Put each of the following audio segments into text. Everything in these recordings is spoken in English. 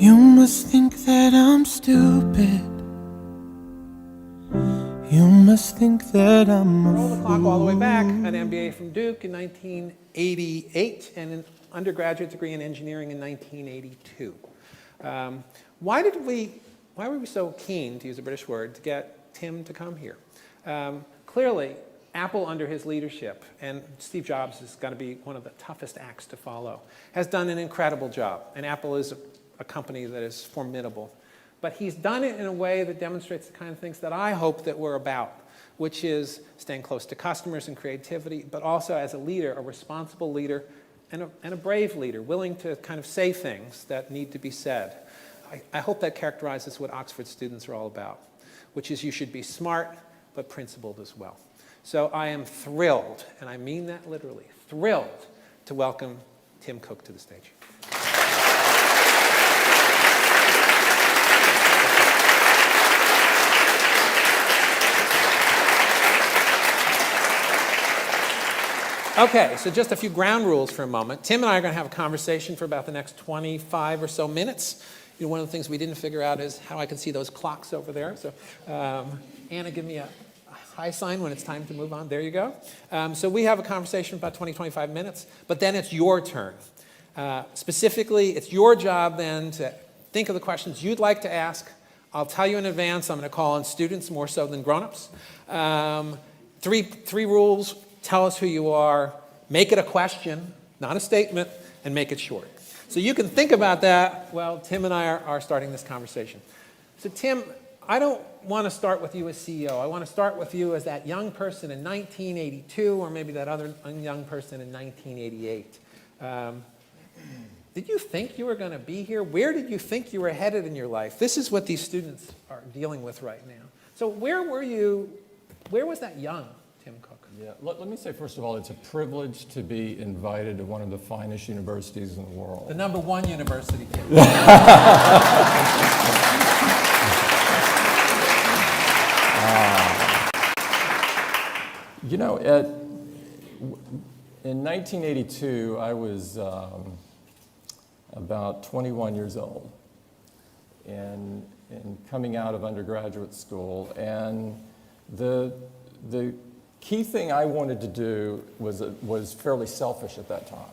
You must think that I'm stupid. You must think that I'm a Roll the clock all the way back. An MBA from Duke in 1988 and an undergraduate degree in engineering in 1982. Why were we so keen, to use a British word, to get Tim to come here? Clearly, Apple under his leadership, and Steve Jobs is going to be one of the toughest acts to follow, has done an incredible job. And Apple is a company that is formidable. But he's done it in a way that demonstrates the kind of things that I hope that we're about, which is staying close to customers and creativity, but also as a leader, a responsible leader, and a brave leader, willing to kind of say things that need to be said. I hope that characterizes what Oxford students are all about, which is you should be smart, but principled as well. So I am thrilled, and I mean that literally, thrilled to welcome Tim Cook to the stage. Okay, so just a few ground rules for a moment. Tim and I are going to have a conversation for about the next 25 or so minutes. You know, one of the things we didn't figure out is how I can see those clocks over there. So Anna, give me a high sign when it's time to move on. There you go. So we have a conversation for about 20, 25 minutes, but then it's your turn. Specifically, it's your job then to think of the questions you'd like to ask. I'll tell you in advance, I'm going to call on students more so than grown-ups. Three rules. Tell us who you are, make it a question, not a statement, and make it short. So you can think about that while Tim and I are starting this conversation. So Tim, I don't want to start with you as CEO. I want to start with you as that young person in 1982, or maybe that other young person in 1988. Did you think you were going to be here? Where did you think you were headed in your life? This is what these students are dealing with right now. So where were you, where was that young Tim Cook? Yeah, let me say, first of all, it's a privilege to be invited to one of the finest universities in the world. The #1 university, Tim. You know, in 1982, I was about 21 years old and coming out of undergraduate school. And the key thing I wanted to do was fairly selfish at that time.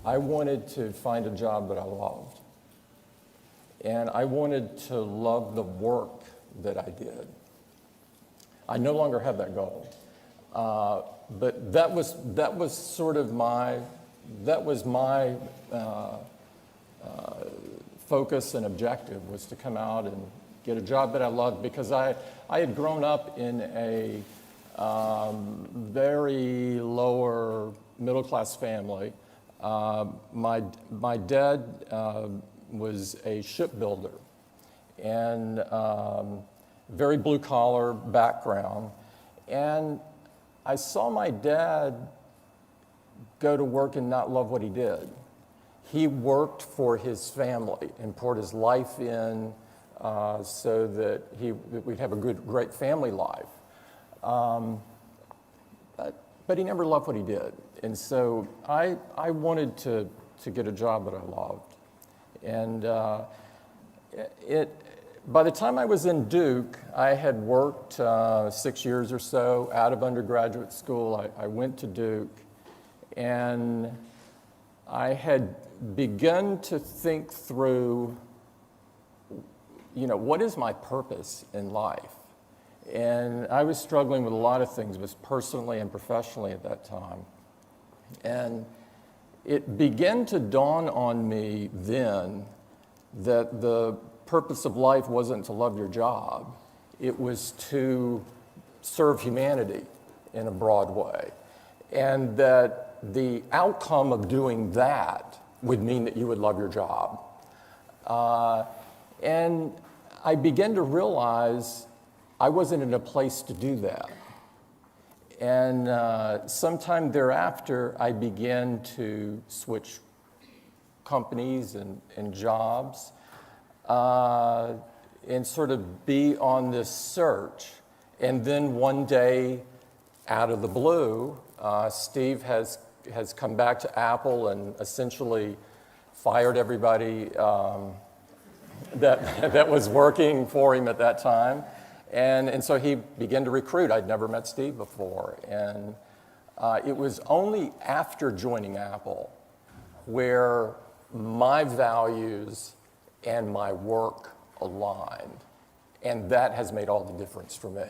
I wanted to find a job that I loved. And I wanted to love the work that I did. I no longer have that goal. But that was sort of my focus and objective, was to come out and get a job that I loved, because I had grown up in a very lower middle-class family. My dad was a shipbuilder and very blue-collar background. And I saw my dad go to work and not love what he did. He worked for his family and poured his life in so that we'd have a great family life. But he never loved what he did. And so I wanted to get a job that I loved. And by the time I was in Duke, I had worked 6 years or so out of undergraduate school. I went to Duke, and I had begun to think through, you know, what is my purpose in life? And I was struggling with a lot of things, both personally and professionally at that time. And it began to dawn on me then that the purpose of life wasn't to love your job. It was to serve humanity in a broad way. And that the outcome of doing that would mean that you would love your job. And I began to realize I wasn't in a place to do that. And sometime thereafter, I began to switch companies and jobs and sort of be on this search. And then one day, out of the blue, Steve has come back to Apple and essentially fired everybody that was working for him at that time. And so he began to recruit. I'd never met Steve before. And it was only after joining Apple where my values and my work aligned. And that has made all the difference for me.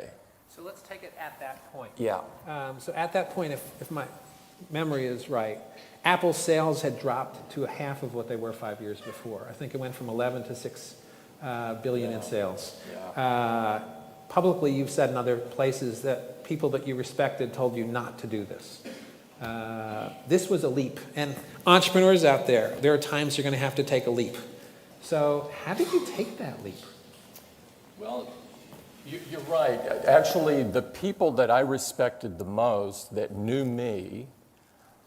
So let's take it at that point. Yeah. So at that point, if my memory is right, Apple's sales had dropped to a half of what they were 5 years before. I think it went from 11 to 6 billion in sales. Publicly, you've said in other places that people that you respected told you not to do this. This was a leap. And entrepreneurs out there, there are times you're going to have to take a leap. So how did you take that leap? Well, you're right. Actually, the people that I respected the most that knew me,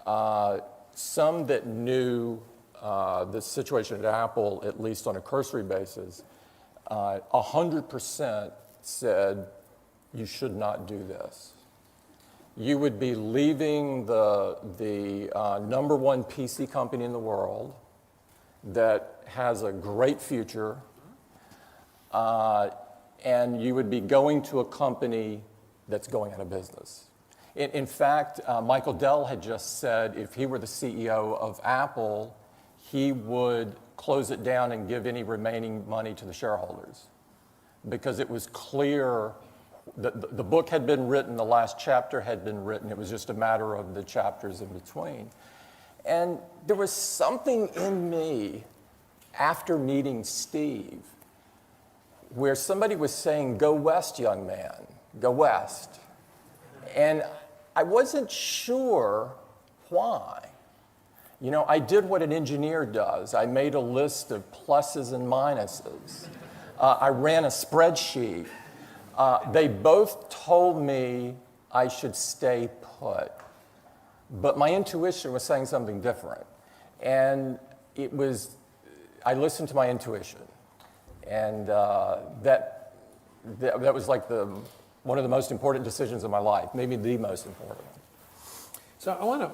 some that knew the situation at Apple, at least on a cursory basis, 100% said, you should not do this. You would be leaving the number one PC company in the world that has a great future, and you would be going to a company that's going out of business. In fact, Michael Dell had just said if he were the CEO of Apple, he would close it down and give any remaining money to the shareholders, because it was clear that the book had been written, the last chapter had been written, it was just a matter of the chapters in between. And there was something in me after meeting Steve where somebody was saying, go west, young man, go west. And I wasn't sure why. You know, I did what an engineer does. I made a list of pluses and minuses. I ran a spreadsheet. They both told me I should stay put. But my intuition was saying something different. And I listened to my intuition. And that was like one of the most important decisions of my life, maybe the most important. So I want to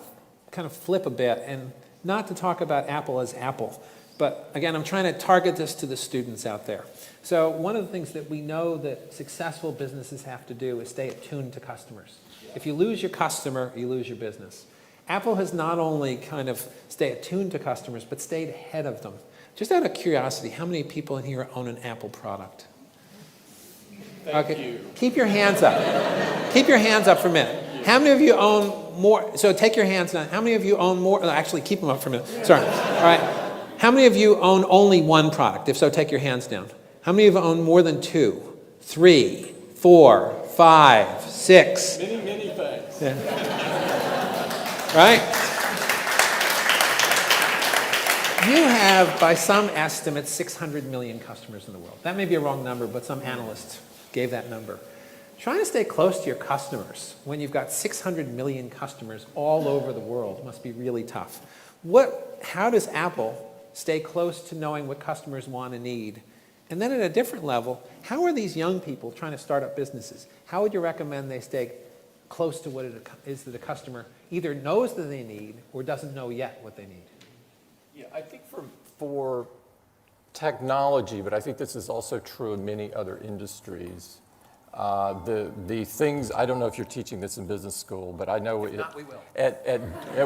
kind of flip a bit, and not to talk about Apple as Apple, but again, I'm trying to target this to the students out there. So one of the things that we know that successful businesses have to do is stay attuned to customers. If you lose your customer, you lose your business. Apple has not only kind of stayed attuned to customers, but stayed ahead of them. Just out of curiosity, how many people in here own an Apple product? Thank you. Keep your hands up. Keep your hands up for a minute. How many of you own more? So take your hands down. How many of you own more? Actually, keep them up for a minute. Sorry. All right. How many of you own only one product? If so, take your hands down. How many of you own more than 2, 3, 4, 5, 6? Many things. Yeah. Right? You have, by some estimates, 600 million customers in the world. That may be a wrong number, but some analysts gave that number. Trying to stay close to your customers when you've got 600 million customers all over the world must be really tough. How does Apple stay close to knowing what customers want and need? And then at a different level, how are these young people trying to start up businesses? How would you recommend they stay close to what it is that the customer either knows that they need or doesn't know yet what they need? Yeah, I think for technology, but I think this is also true in many other industries, the things, I don't know if you're teaching this in business school, but I know If not, we will.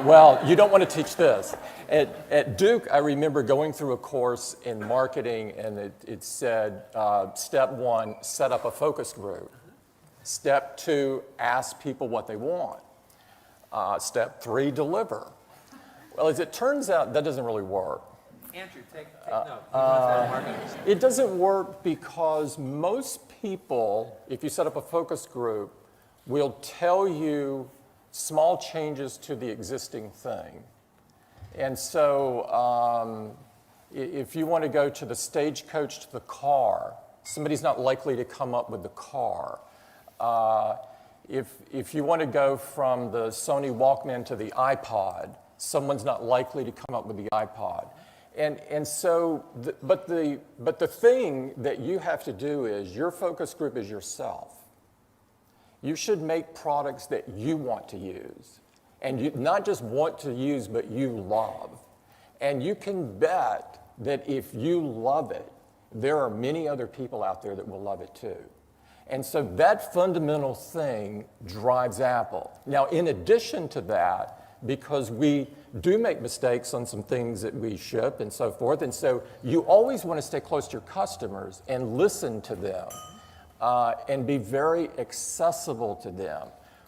Well, you don't want to teach this. At Duke, I remember going through a course in marketing, and it said, step 1, set up a focus group. Step 2, ask people what they want. Step 3, deliver. Well, as it turns out, that doesn't really work. Andrew, take note. It doesn't work because most people, if you set up a focus group, will tell you small changes to the existing thing. And so if you want to go to the stagecoach to the car, somebody's not likely to come up with the car. If you want to go from the Sony Walkman to the iPod, someone's not likely to come up with the iPod. And so, but the thing that you have to do is your focus group is yourself. You should make products that you want to use. And you not just want to use, but you love. And you can bet that if you love it, there are many other people out there that will love it too. And so that fundamental thing drives Apple. Now, in addition to that, because we do make mistakes on some things that we ship and so forth, and so you always want to stay close to your customers and listen to them and be very accessible to them.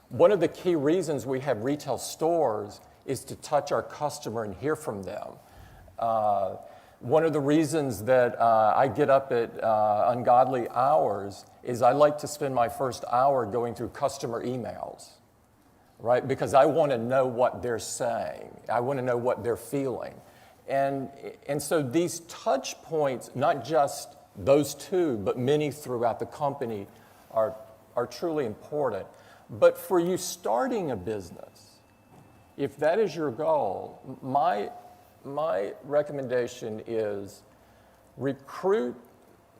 One of the key reasons we have retail stores is to touch our customer and hear from them. One of the reasons that I get up at ungodly hours is I like to spend my first hour going through customer emails, right? Because I want to know what they're saying. I want to know what they're feeling. And so these touch points, not just those two, but many throughout the company are truly important. But for you starting a business, if that is your goal, my recommendation is recruit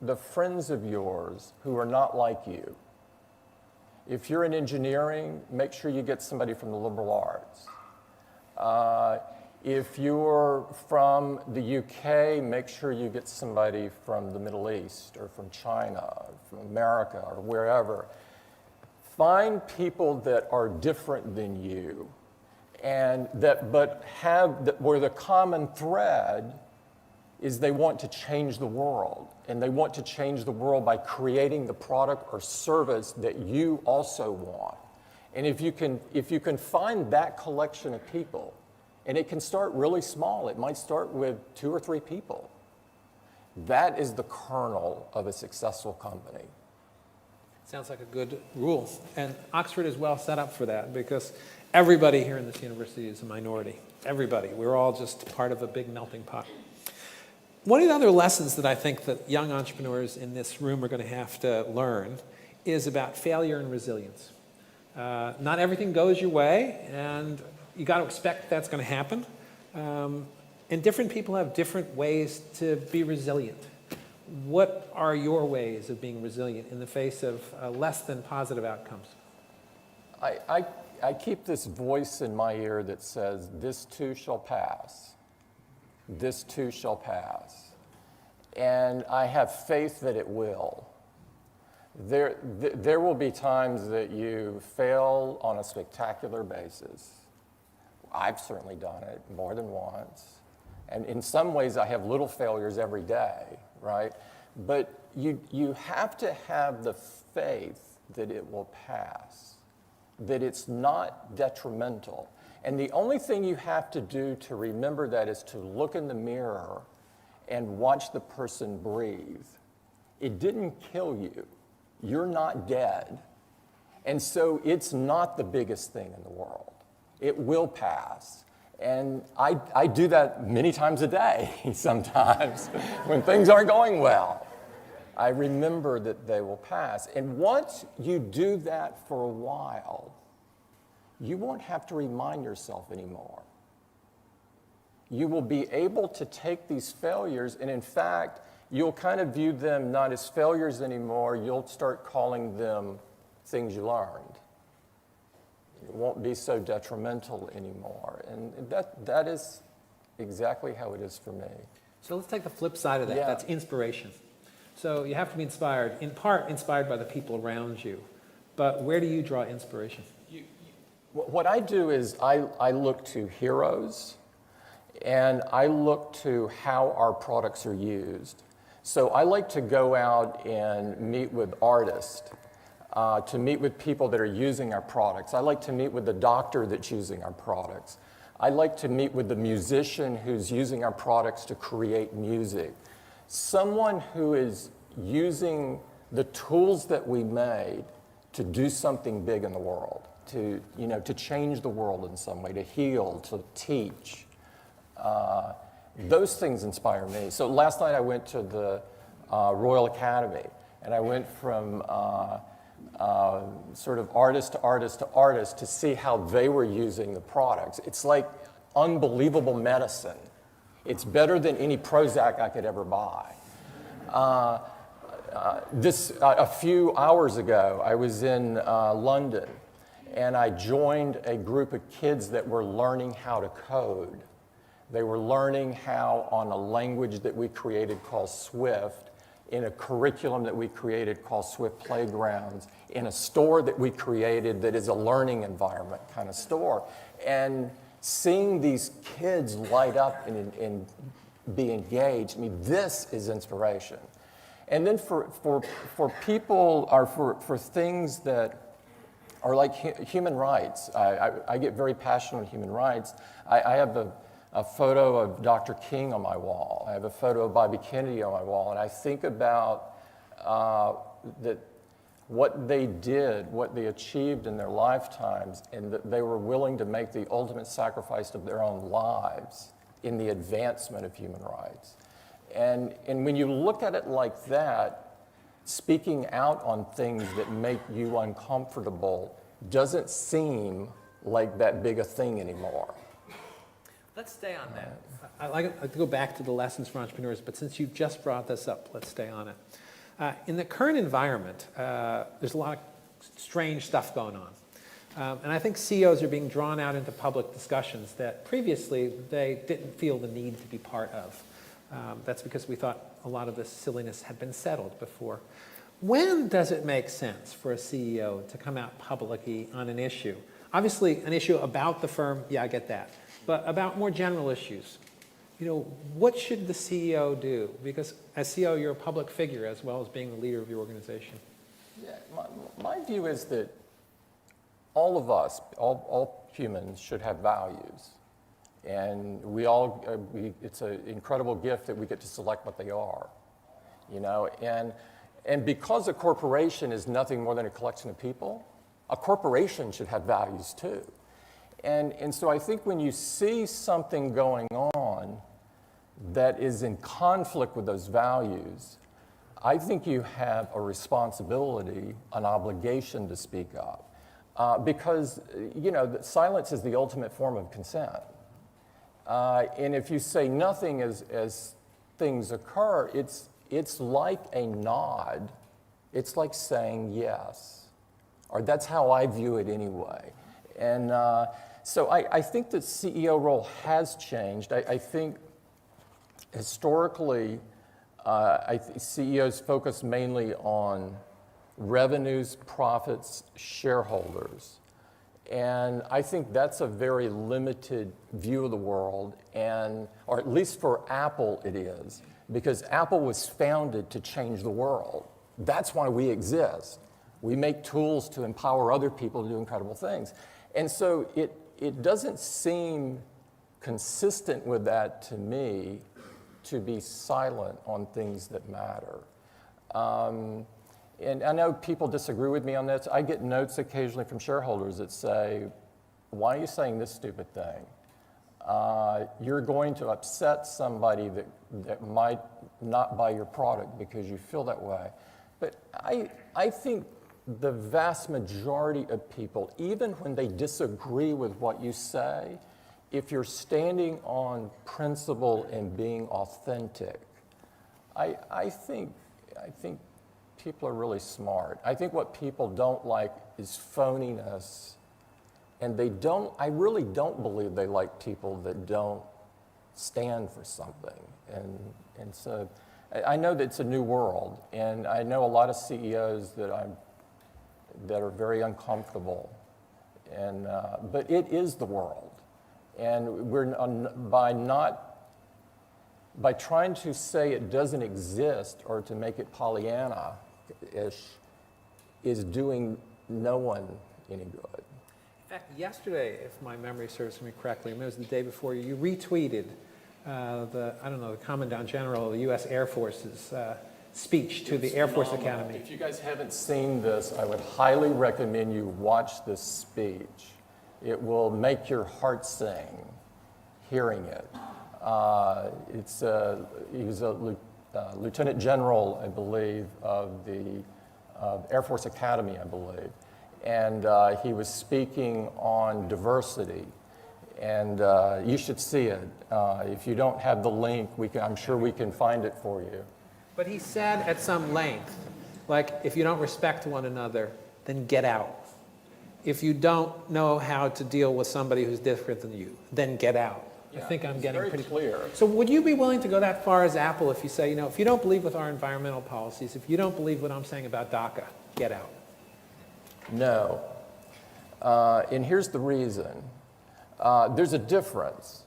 the friends of yours who are not like you. If you're in engineering, make sure you get somebody from the liberal arts. If you're from the UK, make sure you get somebody from the Middle East or from China, or from America, or wherever. Find people that are different than you, and where the common thread is they want to change the world, and they want to change the world by creating the product or service that you also want. And if you can find that collection of people, and it can start really small, it might start with 2 or 3 people. That is the kernel of a successful company. Sounds like a good rule. And Oxford is well set up for that because everybody here in this university is a minority. Everybody. We're all just part of a big melting pot. One of the other lessons that I think that young entrepreneurs in this room are going to have to learn is about failure and resilience. Not everything goes your way, and you got to expect that's going to happen. And different people have different ways to be resilient. What are your ways of being resilient in the face of less than positive outcomes? I keep this voice in my ear that says, "This too shall pass. This too shall pass." And I have faith that it will. There will be times that you fail on a spectacular basis. I've certainly done it more than once. And in some ways, I have little failures every day, right? But you have to have the faith that it will pass, that it's not detrimental. And the only thing you have to do to remember that is to look in the mirror and watch the person breathe. It didn't kill you. You're not dead. And so it's not the biggest thing in the world. It will pass. And I do that many times a day sometimes when things aren't going well. I remember that they will pass. And once you do that for a while, you won't have to remind yourself anymore. You will be able to take these failures, and in fact, you'll kind of view them not as failures anymore. You'll start calling them things you learned. It won't be so detrimental anymore. And that is exactly how it is for me. So let's take the flip side of that. Yeah. That's inspiration. So you have to be inspired, in part inspired by the people around you. But where do you draw inspiration? What I do is I look to heroes, and I look to how our products are used. So I like to go out and meet with artists, to meet with people that are using our products. I like to meet with the doctor that's using our products. I like to meet with the musician who's using our products to create music. Someone who is using the tools that we made to do something big in the world, to change the world in some way, to heal, to teach. Those things inspire me. So last night I went to the Royal Academy, and I went from sort of artist to artist to artist to see how they were using the products. It's like unbelievable medicine. It's better than any Prozac I could ever buy. A few hours ago, I was in London, and I joined a group of kids that were learning how to code. They were learning how, on a language that we created called Swift, in a curriculum that we created called Swift Playgrounds, in a store that we created that is a learning environment kind of store. And seeing these kids light up and be engaged, I mean, this is inspiration. And then for people, or for things that are like human rights, I get very passionate on human rights. I have a photo of Dr. King on my wall. I have a photo of Bobby Kennedy on my wall, and I think about that what they did, what they achieved in their lifetimes, and that they were willing to make the ultimate sacrifice of their own lives in the advancement of human rights. And when you look at it like that, speaking out on things that make you uncomfortable doesn't seem like that big a thing anymore. Let's stay on that. I'd like to go back to the lessons for entrepreneurs, but since you just brought this up, let's stay on it. In the current environment, there's a lot of strange stuff going on. And I think CEOs are being drawn out into public discussions that previously they didn't feel the need to be part of. That's because we thought a lot of this silliness had been settled before. When does it make sense for a CEO to come out publicly on an issue? Obviously, an issue about the firm, yeah, I get that. But about more general issues, what should the CEO do? Because as CEO, you're a public figure as well as being the leader of your organization. Yeah, my view is that all of us, all humans, should have values. And it's an incredible gift that we get to select what they are, And because a corporation is nothing more than a collection of people, a corporation should have values too. And so I think when you see something going on that is in conflict with those values, I think you have a responsibility, an obligation to speak up. Because, silence is the ultimate form of consent. And if you say nothing as things occur, it's like a nod. It's like saying yes. Or that's how I view it anyway. And so I think the CEO role has changed. I think historically, CEOs focus mainly on revenues, profits, shareholders. And I think that's a very limited view of the world, or at least for Apple it is, because Apple was founded to change the world. That's why we exist. We make tools to empower other people to do incredible things. And so it doesn't seem consistent with that to me to be silent on things that matter. And I know people disagree with me on this. I get notes occasionally from shareholders that say, why are you saying this stupid thing? You're going to upset somebody that might not buy your product because you feel that way. But I think the vast majority of people, even when they disagree with what you say, if you're standing on principle and being authentic, I think people are really smart. I think what people don't like is phoniness, and I really don't believe they like people that don't stand for something. And so I know that it's a new world, and I know a lot of CEOs that are very uncomfortable, but it is the world. And by trying to say it doesn't exist or to make it Pollyanna-ish is doing no one any good. In fact, yesterday, if my memory serves me correctly, it was the day before, you retweeted the Commandant General of the U.S. Air Force's speech to the Air Force Academy. If you guys haven't seen this, I would highly recommend you watch this speech. It will make your heart sing hearing it. He was a lieutenant general, I believe, of the Air Force Academy, I believe. And he was speaking on diversity. And you should see it. If you don't have the link, I'm sure we can find it for you. But he said at some length, like, if you don't respect one another, then get out. If you don't know how to deal with somebody who's different than you, then get out. I think I'm getting very pretty clear. So would you be willing to go that far as Apple if you say, if you don't believe with our environmental policies, if you don't believe what I'm saying about DACA, get out? No. And here's the reason. There's a difference.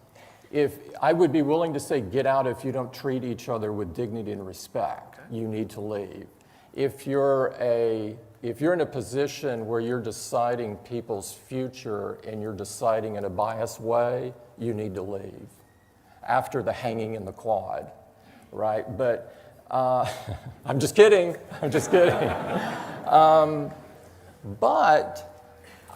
If I would be willing to say get out if you don't treat each other with dignity and respect, you need to leave. If you're in a position where you're deciding people's future and you're deciding in a biased way, you need to leave after the hanging in the quad, right? But I'm just kidding. I'm just kidding. But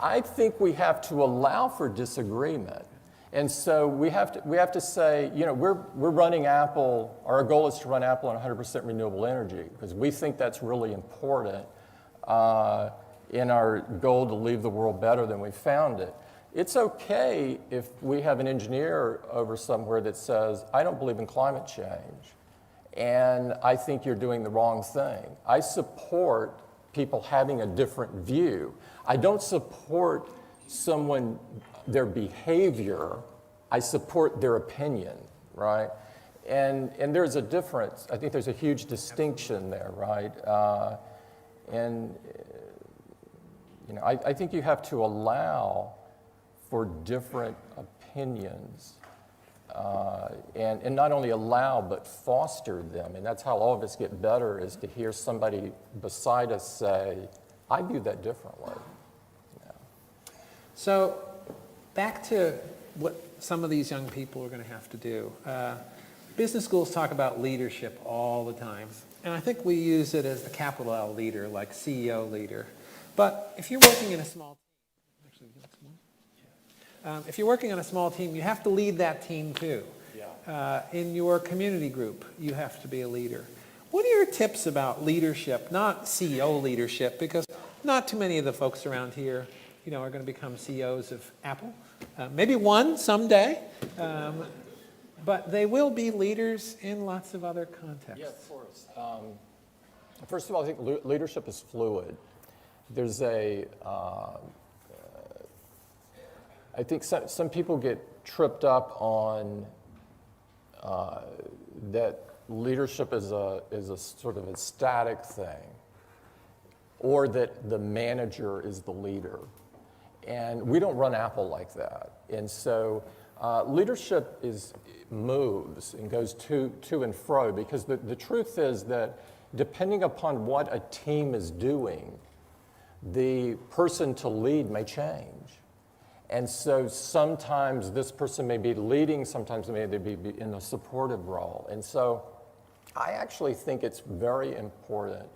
I think we have to allow for disagreement. And so we have to say, we're running Apple, our goal is to run Apple on 100% renewable energy, because we think that's really important in our goal to leave the world better than we found it. It's okay if we have an engineer over somewhere that says, I don't believe in climate change, and I think you're doing the wrong thing. I support people having a different view. I don't support their behavior, I support their opinion, right? And there's a difference. I think there's a huge distinction there, right? I think you have to allow for different opinions, and not only allow, but foster them. And that's how all of us get better, is to hear somebody beside us say, I view that differently. So back to what some of these young people are going to have to do. Business schools talk about leadership all the time. And I think we use it as the capital L leader, like CEO leader. But if you're working in a small team, if you're working on a small team, you have to lead that team too. In your community group, you have to be a leader. What are your tips about leadership, not CEO leadership, because not too many of the folks around here are going to become CEOs of Apple. Maybe one someday, but they will be leaders in lots of other contexts. Yeah, of course. First of all, I think leadership is fluid. There's I think some people get tripped up on that leadership is a sort of a static thing, or that the manager is the leader. And we don't run Apple like that. And so leadership moves and goes to and fro, because the truth is that depending upon what a team is doing, the person to lead may change. And so sometimes this person may be leading, sometimes they may be in a supportive role. And so I actually think it's very important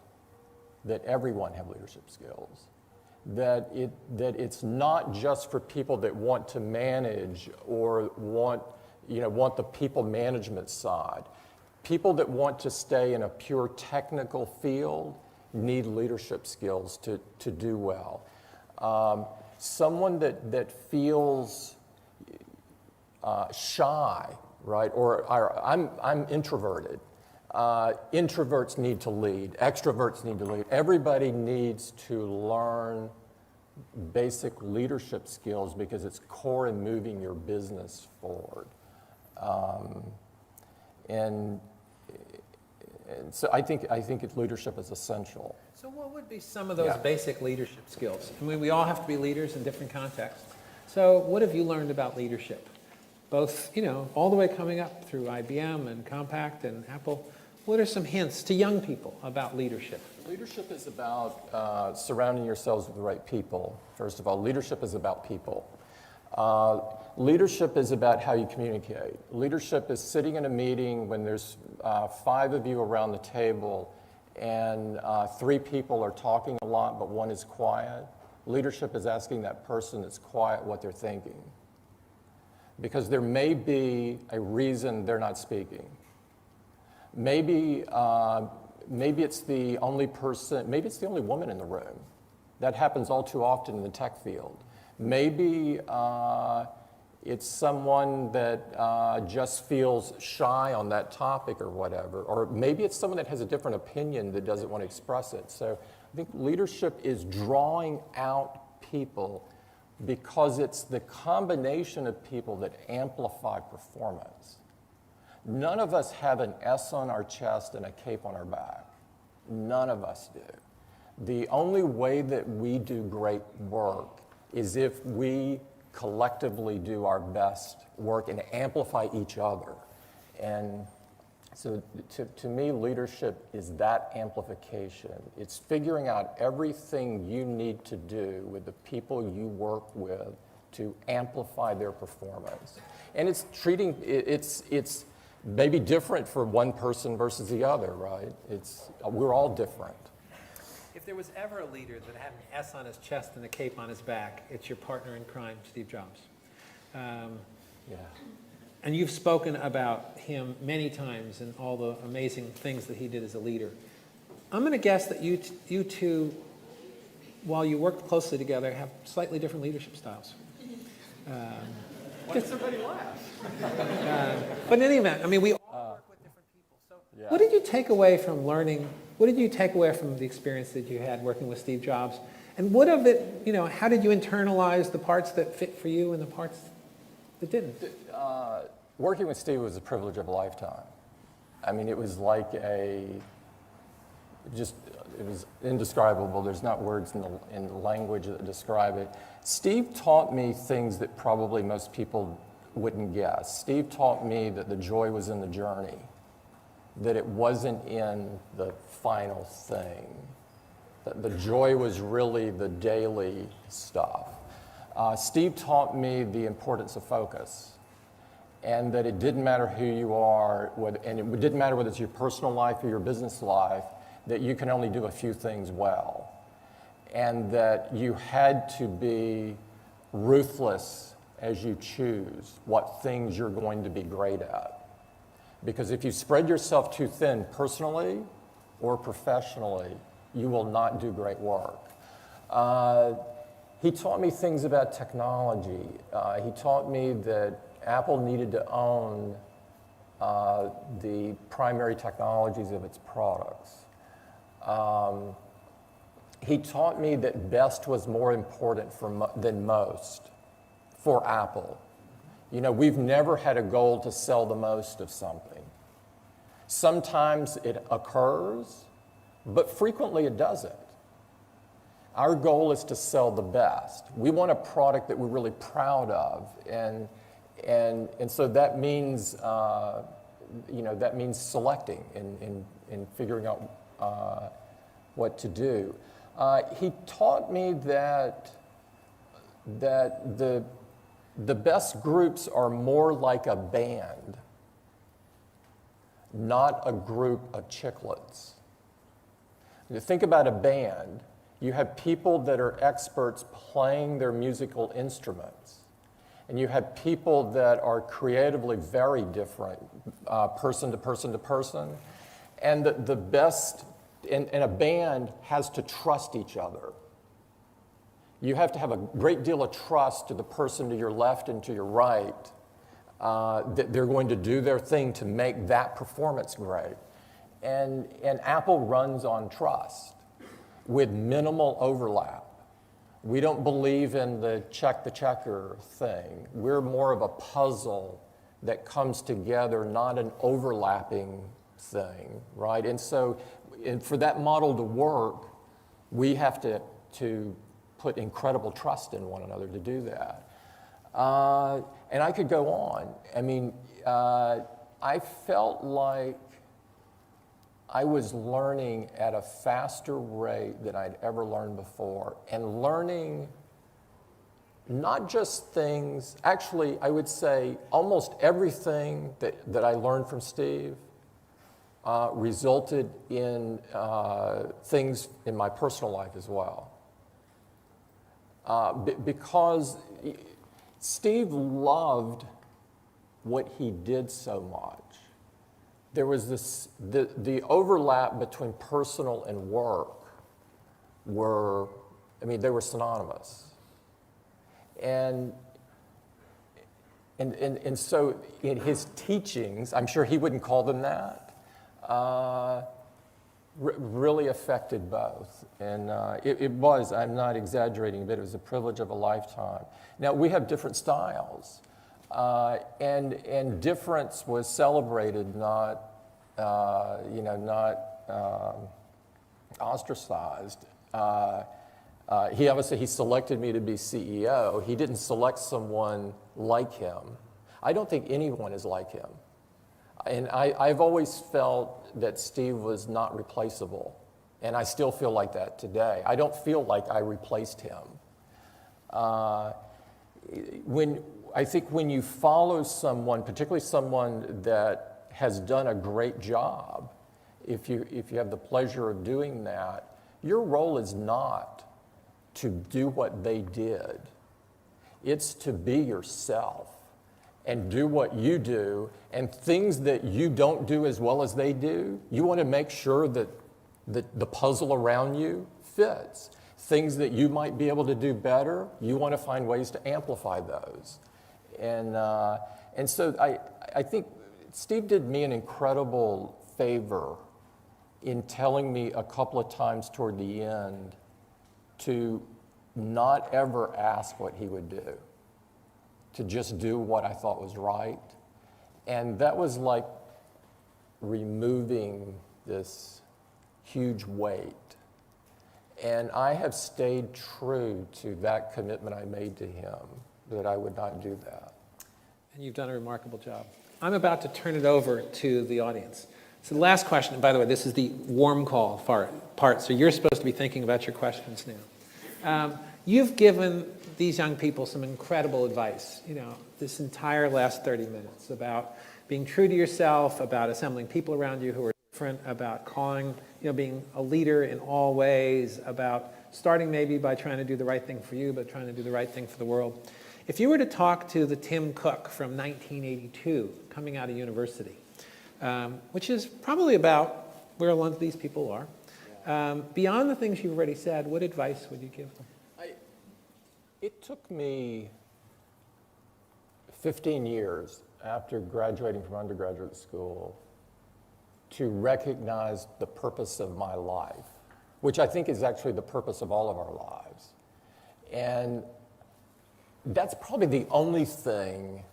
that everyone have leadership skills. That it's not just for people that want to manage or want the people management side. People that want to stay in a pure technical field need leadership skills to do well. Someone that feels shy, right? Or I'm introverted. Introverts need to lead. Extroverts need to lead. Everybody needs to learn basic leadership skills, because it's core in moving your business forward. And so I think leadership is essential. So what would be some of those basic leadership skills? I mean, we all have to be leaders in different contexts. So what have you learned about leadership? Both, all the way coming up through IBM and Compaq and Apple. What are some hints to young people about leadership? Leadership is about surrounding yourselves with the right people. First of all, leadership is about people. Leadership is about how you communicate. Leadership is sitting in a meeting when there's 5 of you around the table and 3 people are talking a lot, but 1 is quiet. Leadership is asking that person that's quiet what they're thinking, because there may be a reason they're not speaking. Maybe it's the only person, maybe it's the only woman in the room. That happens all too often in the tech field. Maybe it's someone that just feels shy on that topic or whatever. Or maybe it's someone that has a different opinion that doesn't want to express it. So I think leadership is drawing out people because it's the combination of people that amplify performance. None of us have an S on our chest and a cape on our back. None of us do. The only way that we do great work is if we collectively do our best work and amplify each other. And so to me, leadership is that amplification. It's figuring out everything you need to do with the people you work with to amplify their performance. And it's maybe different for one person versus the other, right? We're all different. If there was ever a leader that had an S on his chest and a cape on his back, it's your partner in crime, Steve Jobs. Yeah. And you've spoken about him many times and all the amazing things that he did as a leader. I'm going to guess that you two, while you worked closely together, have slightly different leadership styles. Why does everybody laugh? But in any event, I mean, we all work with different people. So what did you take away from learning? What did you take away from the experience that you had working with Steve Jobs? And what of it, how did you internalize the parts that fit for you and the parts that didn't? Working with Steve was a privilege of a lifetime. I mean, it was like it was indescribable. There's not words in the language that describe it. Steve taught me things that probably most people wouldn't guess. Steve taught me that the joy was in the journey, that it wasn't in the final thing, that the joy was really the daily stuff. Steve taught me the importance of focus, and that it didn't matter who you are, and it didn't matter whether it's your personal life or your business life, that you can only do a few things well, and that you had to be ruthless as you choose what things you're going to be great at. Because if you spread yourself too thin personally or professionally, you will not do great work. He taught me things about technology. He taught me that Apple needed to own the primary technologies of its products. He taught me that best was more important than most for Apple. We've never had a goal to sell the most of something. Sometimes it occurs, but frequently it doesn't. Our goal is to sell the best. We want a product that we're really proud of, and so that means selecting and figuring out what to do. He taught me that the best groups are more like a band, not a group of chiclets. You think about a band, you have people that are experts playing their musical instruments, and you have people that are creatively very different, person to person to person, and the best, and a band has to trust each other. You have to have a great deal of trust to the person to your left and to your right, that they're going to do their thing to make that performance great. And Apple runs on trust with minimal overlap. We don't believe in the check the checker thing. We're more of a puzzle that comes together, not an overlapping thing, right? And so for that model to work, we have to put incredible trust in one another to do that. And I could go on. I mean, I felt like I was learning at a faster rate than I'd ever learned before, and learning not just things, actually, I would say almost everything that I learned from Steve resulted in things in my personal life as well. Because Steve loved what he did so much. There was the overlap between personal and work they were synonymous. And so in his teachings, I'm sure he wouldn't call them that, really affected both. And it was, I'm not exaggerating, but it was a privilege of a lifetime. Now, we have different styles, and difference was celebrated, not, not ostracized. He selected me to be CEO. He didn't select someone like him. I don't think anyone is like him. And I've always felt that Steve was not replaceable, and I still feel like that today. I don't feel like I replaced him. I think when you follow someone, particularly someone that has done a great job, if you have the pleasure of doing that, your role is not to do what they did. It's to be yourself and do what you do, and things that you don't do as well as they do, you want to make sure that the puzzle around you fits. Things that you might be able to do better, you want to find ways to amplify those. And so I think Steve did me an incredible favor in telling me a couple of times toward the end to not ever ask what he would do, to just do what I thought was right. And that was like removing this huge weight. And I have stayed true to that commitment I made to him, that I would not do that. And you've done a remarkable job. I'm about to turn it over to the audience. So the last question, and by the way, this is the warm call part, so you're supposed to be thinking about your questions now. You've given these young people some incredible advice, this entire last 30 minutes about being true to yourself, about assembling people around you who are different, about being a leader in all ways, about starting maybe by trying to do the right thing for you, but trying to do the right thing for the world. If you were to talk to the Tim Cook from 1982, coming out of university, which is probably about where a lot of these people are, beyond the things you've already said, what advice would you give them? It took me 15 years after graduating from undergraduate school to recognize the purpose of my life, which I think is actually the purpose of all of our lives. And that's probably the only thing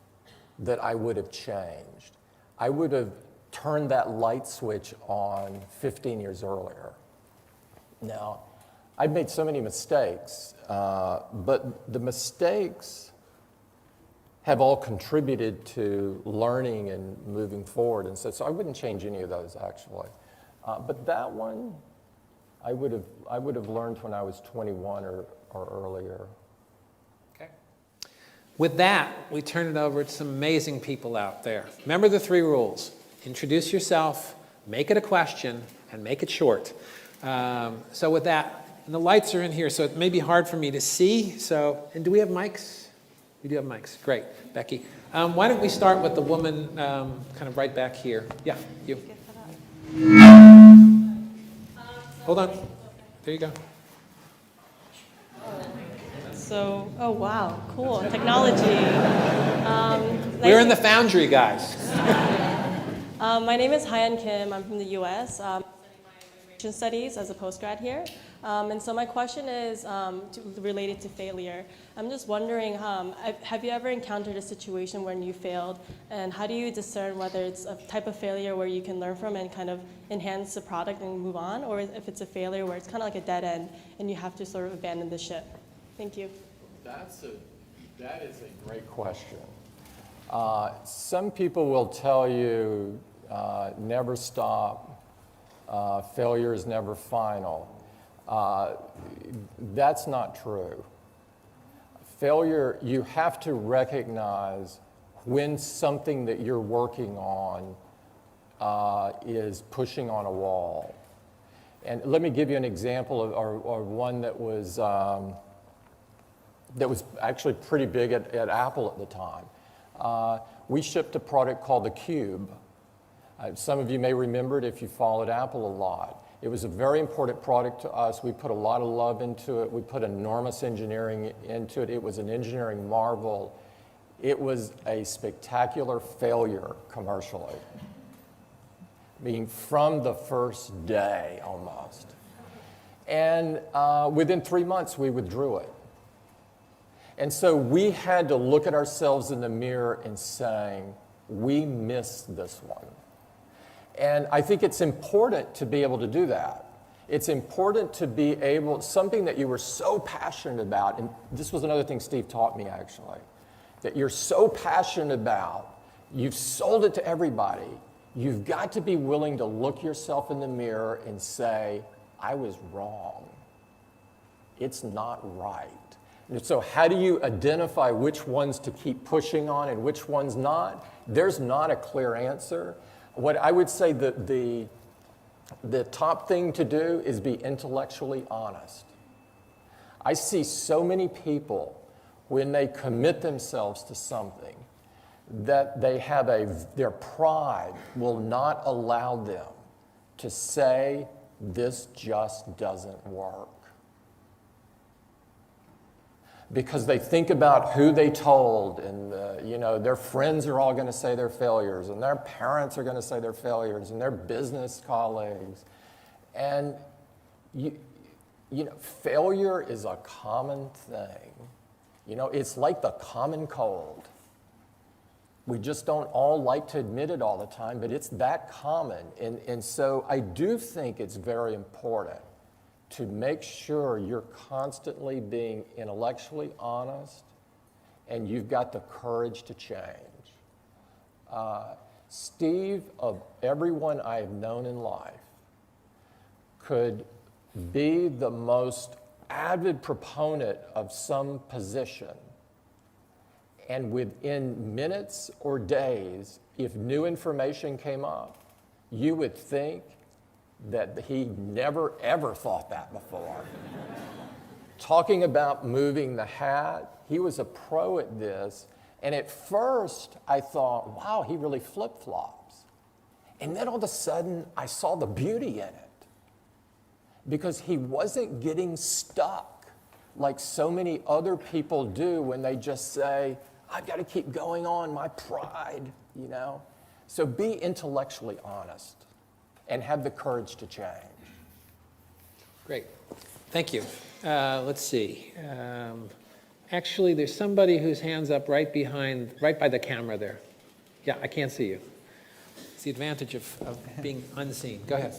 that I would have changed. I would have turned that light switch on 15 years earlier. Now, I've made so many mistakes, but the mistakes have all contributed to learning and moving forward, and so I wouldn't change any of those actually. But that one, I would have learned when I was 21 or earlier. Okay. With that, we turn it over to some amazing people out there. Remember the 3 rules: introduce yourself, make it a question, and make it short. So with that. And the lights are in here, so it may be hard for me to see. And do we have mics? We do have mics. Great. Becky. Why don't we start with the woman kind of right back here. Yeah, you. Hold on. There you go. So, oh wow, cool, technology. We're in the Foundry, guys. My name is Hyeon Kim. I'm from the U.S. I'm studying my immigration studies as a postgrad here. And so my question is related to failure. I'm just wondering, have you ever encountered a situation when you failed, and how do you discern whether it's a type of failure where you can learn from and kind of enhance the product and move on, or if it's a failure where it's kind of like a dead end and you have to sort of abandon the ship? Thank you. That is a great question. Some people will tell you, never stop, failure is never final. That's not true. Failure, you have to recognize when something that you're working on is pushing on a wall. And let me give you an example of one that was actually pretty big at Apple at the time. We shipped a product called the Cube. Some of you may remember it if you followed Apple a lot. It was a very important product to us. We put a lot of love into it. We put enormous engineering into it. It was an engineering marvel. It was a spectacular failure commercially. meaning from the first day almost. And within 3 months, we withdrew it. And so we had to look at ourselves in the mirror and saying, we missed this one. And I think it's important to be able to do that. It's important to be able, something that you were so passionate about, and this was another thing Steve taught me actually, that you're so passionate about, you've sold it to everybody, you've got to be willing to look yourself in the mirror and say, I was wrong. It's not right. And so how do you identify which ones to keep pushing on and which ones not? There's not a clear answer. What I would say that the top thing to do is be intellectually honest. I see so many people when they commit themselves to something that they have their pride will not allow them to say, this just doesn't work. Because they think about who they told, and their friends are all going to say they're failures, and their parents are going to say they're failures, and their business colleagues. And failure is a common thing. It's like the common cold. We just don't all like to admit it all the time, but it's that common. And so I do think it's very important to make sure you're constantly being intellectually honest and you've got the courage to change. Steve, of everyone I have known in life, could be the most avid proponent of some position, and within minutes or days, if new information came up, you would think that he never ever thought that before. Talking about moving the hat, he was a pro at this, and at first I thought, wow, he really flip-flops. And then all of a sudden I saw the beauty in it, because he wasn't getting stuck like so many other people do when they just say, I've got to keep going on, my pride, So be intellectually honest and have the courage to change. Great. Thank you. Let's see. Actually, there's somebody whose hand's up right by the camera there. Yeah, I can't see you. It's the advantage of being unseen. Go ahead.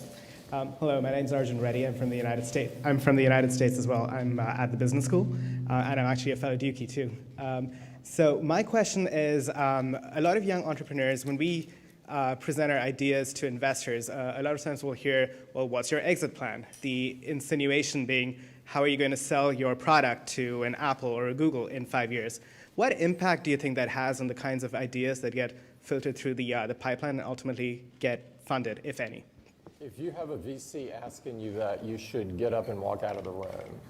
Hello, my name's Arjun Reddy. I'm from the United States. I'm from the United States as well. I'm at the business school, and I'm actually a fellow Dookie too. So my question is, a lot of young entrepreneurs, when we present our ideas to investors, a lot of times we'll hear, well, what's your exit plan? The insinuation being, how are you going to sell your product to an Apple or a Google in 5 years? What impact do you think that has on the kinds of ideas that get filtered through the pipeline and ultimately get funded, if any? If you have a VC asking you that, you should get up and walk out of the room.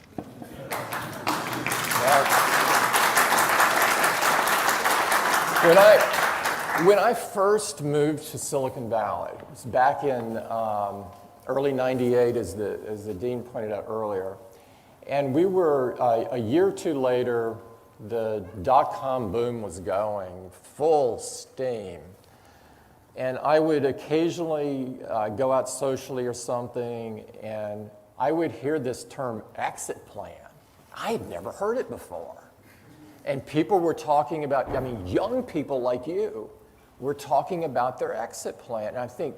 When I first moved to Silicon Valley, it was back in early '98, as the dean pointed out earlier, and we were a year or two later, the dot-com boom was going full steam. And I would occasionally go out socially or something, and I would hear this term exit plan. I had never heard it before. And people were talking about, young people like you were talking about their exit plan. And I think,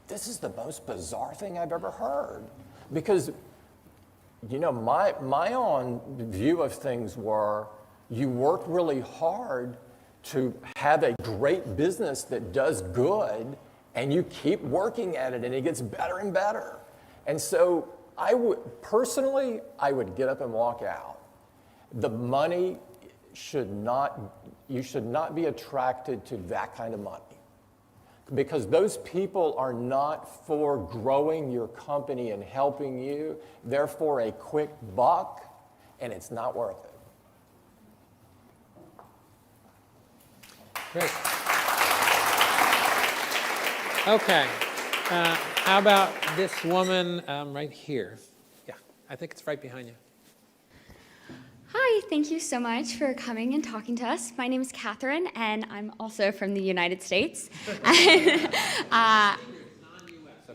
this is the most bizarre thing I've ever heard. Because, my own view of things were, you work really hard to have a great business that does good, and you keep working at it, and it gets better and better. And so I would get up and walk out. The money you should not be attracted to that kind of money, because those people are not for growing your company and helping you. They're for a quick buck, and it's not worth it. Great. Okay. How about this woman right here? Yeah, I think it's right behind you. Hi, thank you so much for coming and talking to us. My name is Catherine, and I'm also from the United States.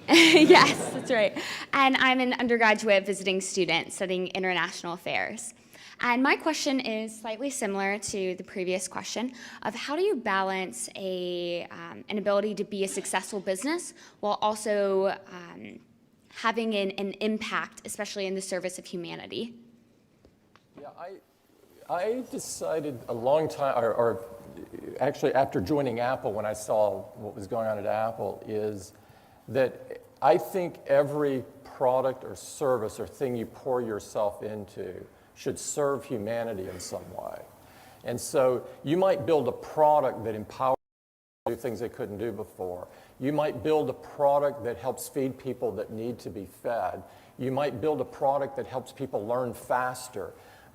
Yes, that's right. And I'm an undergraduate visiting student studying international affairs. And my question is slightly similar to the previous question of how do you balance an ability to be a successful business while also having an impact, especially in the service of humanity? Yeah, I decided a long time, or actually after joining Apple, when I saw what was going on at Apple, is that I think every product or service or thing you pour yourself into should serve humanity in some way. And so you might build a product that empowers people to do things they couldn't do before. You might build a product that helps feed people that need to be fed. You might build a product that helps people learn faster.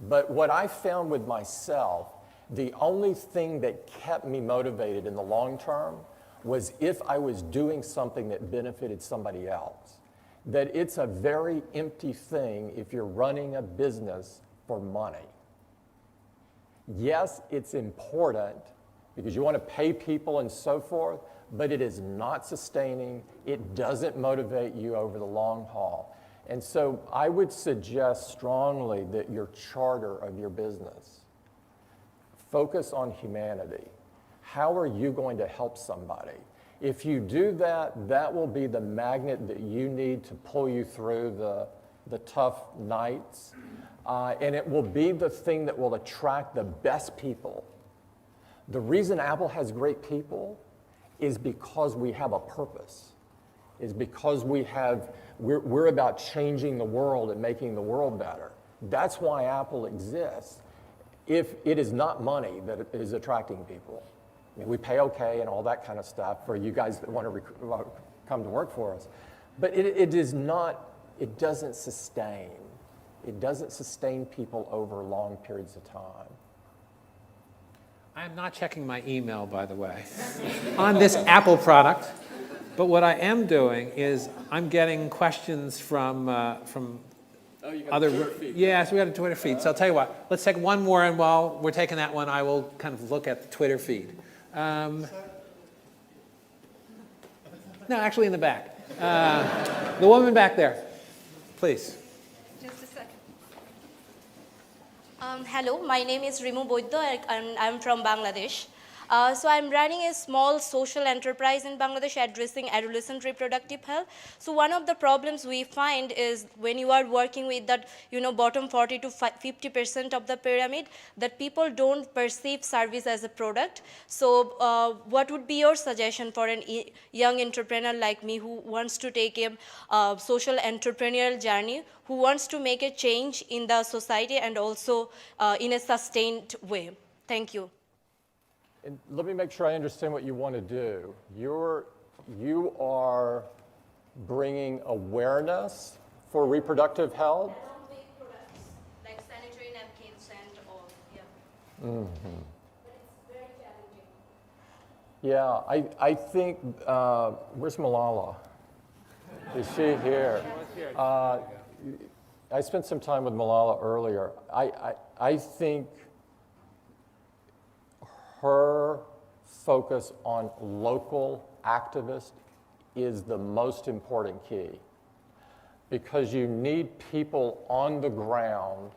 But what I found with myself, the only thing that kept me motivated in the long term was if I was doing something that benefited somebody else. That it's a very empty thing if you're running a business for money. Yes, it's important because you want to pay people and so forth, but it is not sustaining. It doesn't motivate you over the long haul. And so I would suggest strongly that your charter of your business focus on humanity. How are you going to help somebody? If you do that, that will be the magnet that you need to pull you through the tough nights. And it will be the thing that will attract the best people. The reason Apple has great people is because we have a purpose, is because we're about changing the world and making the world better. That's why Apple exists. If it is not money that is attracting people, I mean, we pay okay and all that kind of stuff for you guys that want to come to work for us, but it is not, it doesn't sustain. It doesn't sustain people over long periods of time. I am not checking my email, by the way, on this Apple product. But what I am doing is I'm getting questions from other. Yeah, so we got a Twitter feed. So I'll tell you what. Let's take one more, and while we're taking that one, I will kind of look at the Twitter feed. No, actually, in the back. The woman back there, please. Just a second. Hello, my name is Rimu Boiddo and I'm from Bangladesh. So I'm running a small social enterprise in Bangladesh addressing adolescent reproductive health. So one of the problems we find is when you are working with that, bottom 40 to 50% of the pyramid, that people don't perceive service as a product. So what would be your suggestion for a young entrepreneur like me who wants to take a social entrepreneurial journey, who wants to make a change in the society and also in a sustained way? Thank you. And let me make sure I understand what you want to do. You are bringing awareness for reproductive health? Around big products like sanitary napkins and all, yeah. Mm-hmm. But it's very challenging. Yeah, I think, where's Malala? Is she here? I spent some time with Malala earlier. I think her focus on local activists is the most important key, because you need people on the ground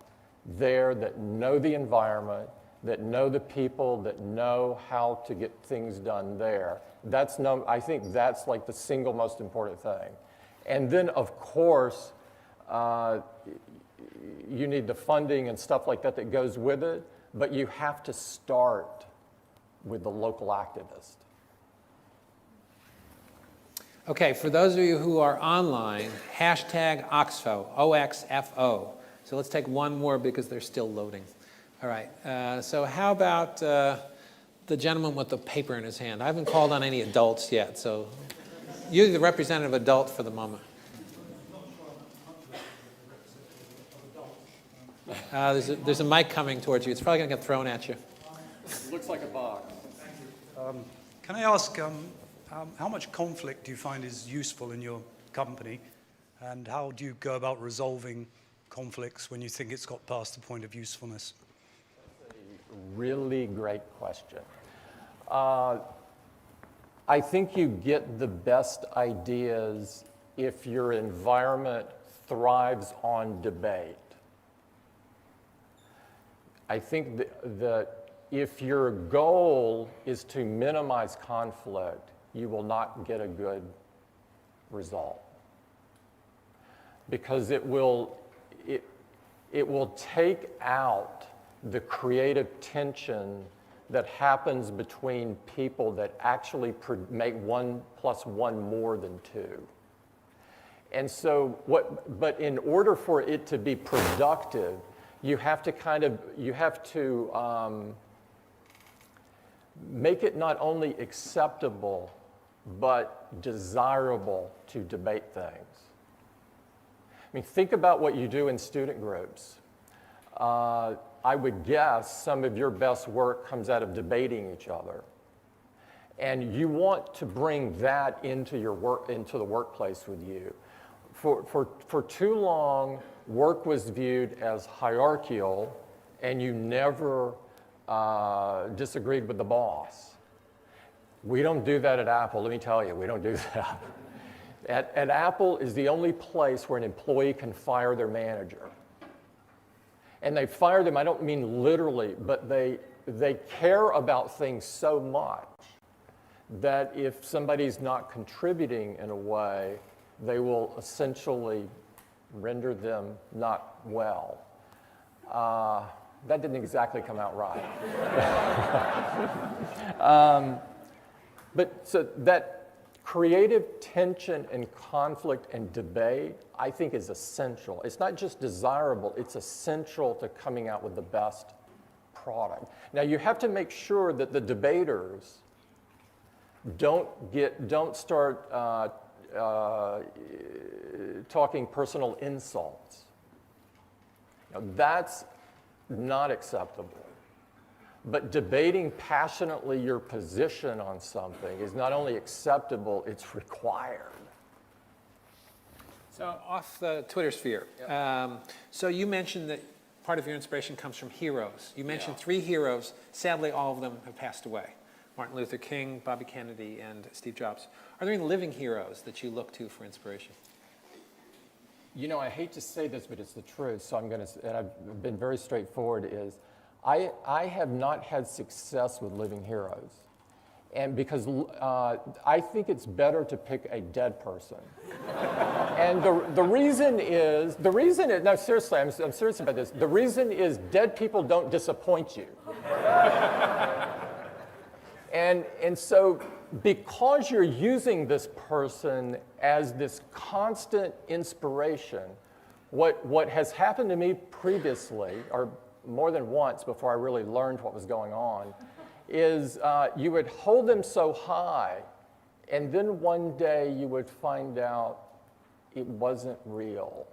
there that know the environment, that know the people, that know how to get things done there. I think that's like the single most important thing. And then, of course, you need the funding and stuff like that goes with it, but you have to start with the local activist. Okay, for those of you who are online, hashtag Oxfo, O-X-F-O. So let's take one more because they're still loading. All right, so how about the gentleman with the paper in his hand? I haven't called on any adults yet, so you're the representative adult for the moment. There's a mic coming towards you. It's probably going to get thrown at you. Looks like a box. Can I ask, how much conflict do you find is useful in your company, and how do you go about resolving conflicts when you think it's got past the point of usefulness? Really great question. I think you get the best ideas if your environment thrives on debate. I think that if your goal is to minimize conflict, you will not get a good result. Because it will take out the creative tension that happens between people that actually make 1 + 1 more than 2. And so but in order for it to be productive, you have to make it not only acceptable, but desirable to debate things. I mean, think about what you do in student groups. I would guess some of your best work comes out of debating each other. And you want to bring that into the workplace with you. For too long, work was viewed as hierarchical, and you never disagreed with the boss. We don't do that at Apple, let me tell you, we don't do that. At Apple is the only place where an employee can fire their manager. And they fire them, I don't mean literally, but they care about things so much that if somebody's not contributing in a way, they will essentially render them not well. That didn't exactly come out right. But so that creative tension and conflict and debate, I think, is essential. It's not just desirable, it's essential to coming out with the best product. Now, you have to make sure that the debaters don't start talking personal insults. Now, that's not acceptable. But debating passionately your position on something is not only acceptable, it's required. So off the Twitter sphere, so you mentioned that part of your inspiration comes from heroes. You mentioned 3 heroes. Sadly, all of them have passed away. Martin Luther King, Bobby Kennedy, and Steve Jobs. Are there any living heroes that you look to for inspiration? You know, I hate to say this, but it's the truth, so and I've been very straightforward, is I have not had success with living heroes. And because I think it's better to pick a dead person. And the reason is, no, seriously, I'm serious about this. The reason is dead people don't disappoint you. And so because you're using this person as this constant inspiration, what has happened to me previously, or more than once before I really learned what was going on, is you would hold them so high, and then one day you would find out it wasn't real,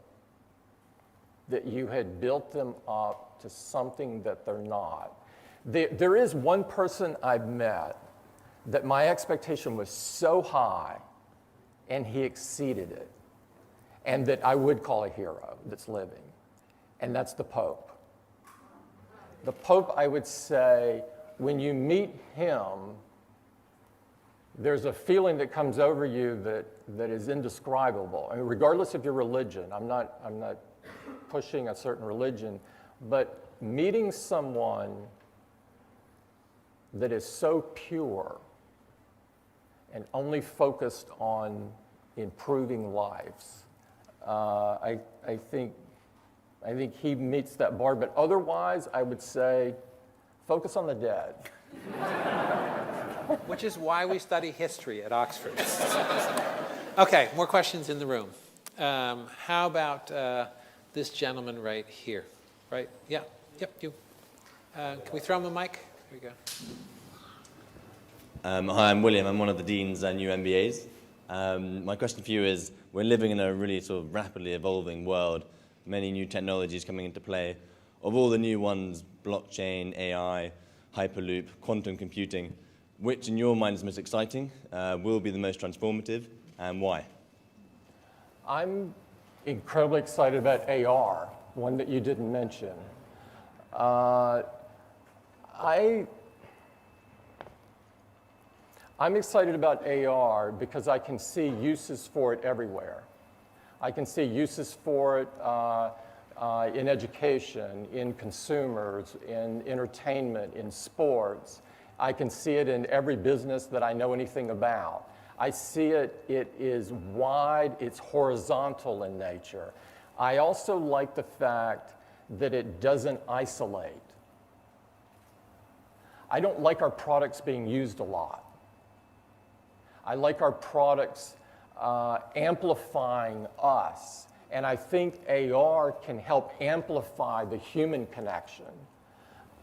that you had built them up to something that they're not. There is one person I've met that my expectation was so high, and he exceeded it, and that I would call a hero that's living, and that's the Pope. The Pope, I would say, when you meet him, there's a feeling that comes over you that is indescribable. I mean, regardless of your religion, I'm not pushing a certain religion, but meeting someone that is so pure and only focused on improving lives, I think he meets that bar, but otherwise, I would say, focus on the dead. Which is why we study history at Oxford. Okay, more questions in the room. How about this gentleman right here? Right? Yeah. Yep, you. Can we throw him a mic? Here we go. Hi, I'm William. I'm one of the deans at new MBAs. My question for you is, we're living in a really sort of rapidly evolving world, many new technologies coming into play. Of all the new ones, blockchain, AI, Hyperloop, quantum computing, which in your mind is most exciting, will be the most transformative, and why? I'm incredibly excited about AR, one that you didn't mention. I'm excited about AR because I can see uses for it everywhere. I can see uses for it in education, in consumers, in entertainment, in sports. I can see it in every business that I know anything about. I see it, it is wide, it's horizontal in nature. I also like the fact that it doesn't isolate. I don't like our products being used a lot. I like our products amplifying us. And I think AR can help amplify the human connection.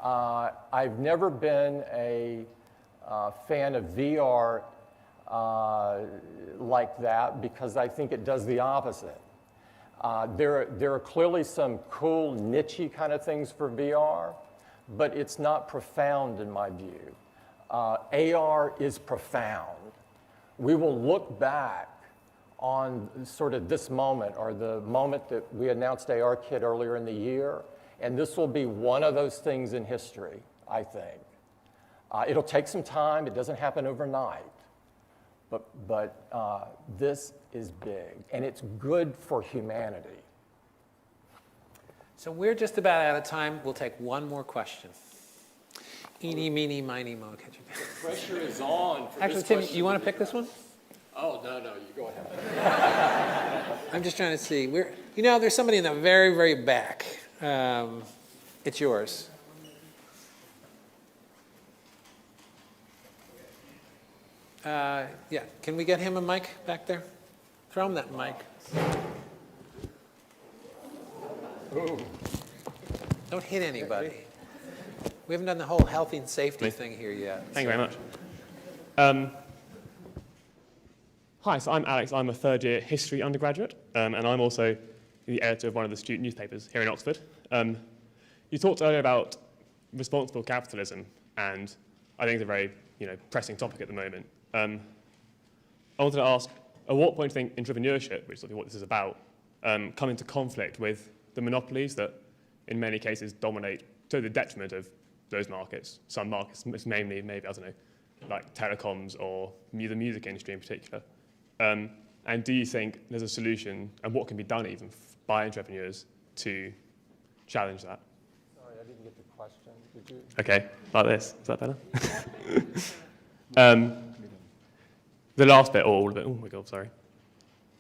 I've never been a fan of VR like that because I think it does the opposite. There are clearly some cool niche-y kind of things for VR, but it's not profound in my view. AR is profound. We will look back on sort of this moment or the moment that we announced ARKit earlier in the year, and this will be one of those things in history, I think. It'll take some time. It doesn't happen overnight. But this is big, and it's good for humanity. So we're just about out of time. We'll take one more question. Eeny, meeny, miny, mo. The pressure is on. Actually, Tim, you want to pick this one? Oh, no, you go ahead. I'm just trying to see. You know, there's somebody in the very, very back. It's yours. Yeah, can we get him a mic back there? Throw him that mic. Ooh. Don't hit anybody. We haven't done the whole health and safety thing here yet. Thank you very much. Hi, so I'm Alex. I'm a third-year history undergraduate, and I'm also the editor of one of the student newspapers here in Oxford. You talked earlier about responsible capitalism, and I think it's a very pressing topic at the moment. I wanted to ask, at what point do you think entrepreneurship, which is sort of what this is about, come into conflict with the monopolies that in many cases dominate to the detriment of those markets, some markets, mainly maybe, I don't know, like telecoms or the music industry in particular. And do you think there's a solution, and what can be done even by entrepreneurs to challenge that? Sorry, I didn't get the question. Did you? Okay, like this. Is that better? The last bit or all of it? Oh my God, sorry.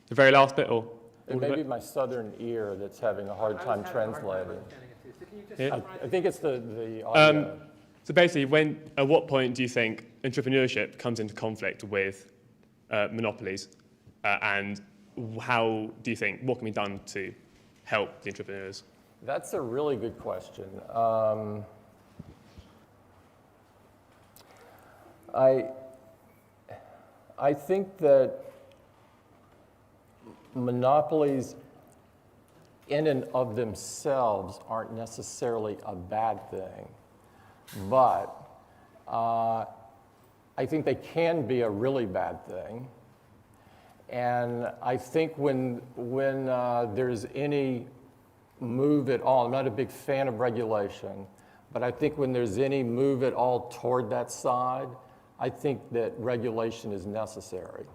The very last bit or It all may of be it? my southern ear that's having a hard time translating. Yeah. I think it's the audio. So basically, at what point do you think entrepreneurship comes into conflict with monopolies, and how do you think, what can be done to help the entrepreneurs? That's a really good question. I think that monopolies in and of themselves aren't necessarily a bad thing, but I think they can be a really bad thing. And I think when there's any move at all, I'm not a big fan of regulation, but I think when there's any move at all toward that side, I think that regulation is necessary.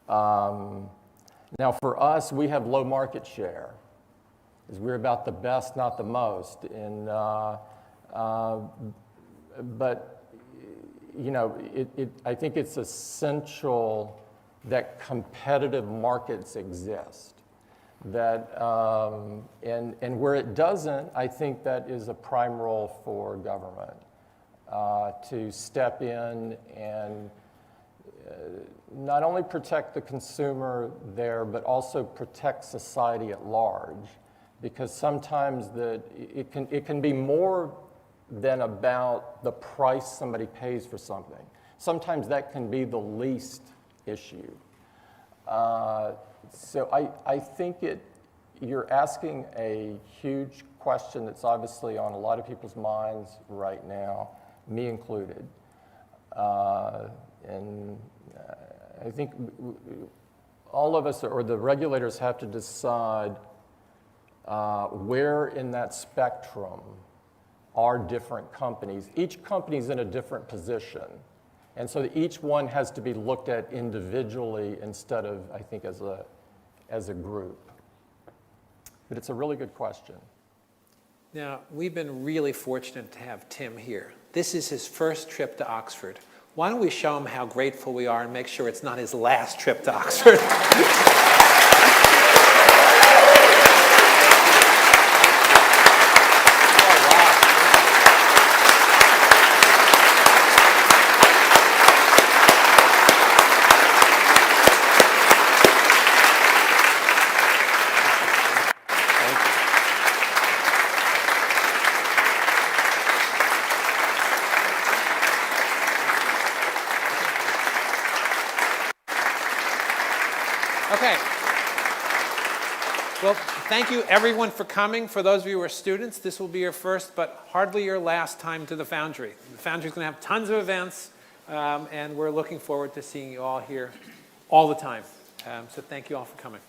Now for us, we have low market share, because we're about the best, not the most. And, but I think it's essential that competitive markets exist. That, and where it doesn't, I think that is a prime role for government to step in and not only protect the consumer there, but also protect society at large. Because sometimes it can be more than about the price somebody pays for something. Sometimes that can be the least issue. So I think you're asking a huge question that's obviously on a lot of people's minds right now, me included. And I think all of us, or the regulators, have to decide where in that spectrum are different companies. Each company's in a different position. And so each one has to be looked at individually instead of, I think, as as a group? But it's a really good question. Now, we've been really fortunate to have Tim here. This is his first trip to Oxford. Why don't we show him how grateful we are and make sure it's not his last trip to Oxford? Okay. Well, thank you everyone for coming. For those of you who are students, this will be your first but hardly your last time to the Foundry. The Foundry is going to have tons of events, and we're looking forward to seeing you all here all the time. So thank you all for coming.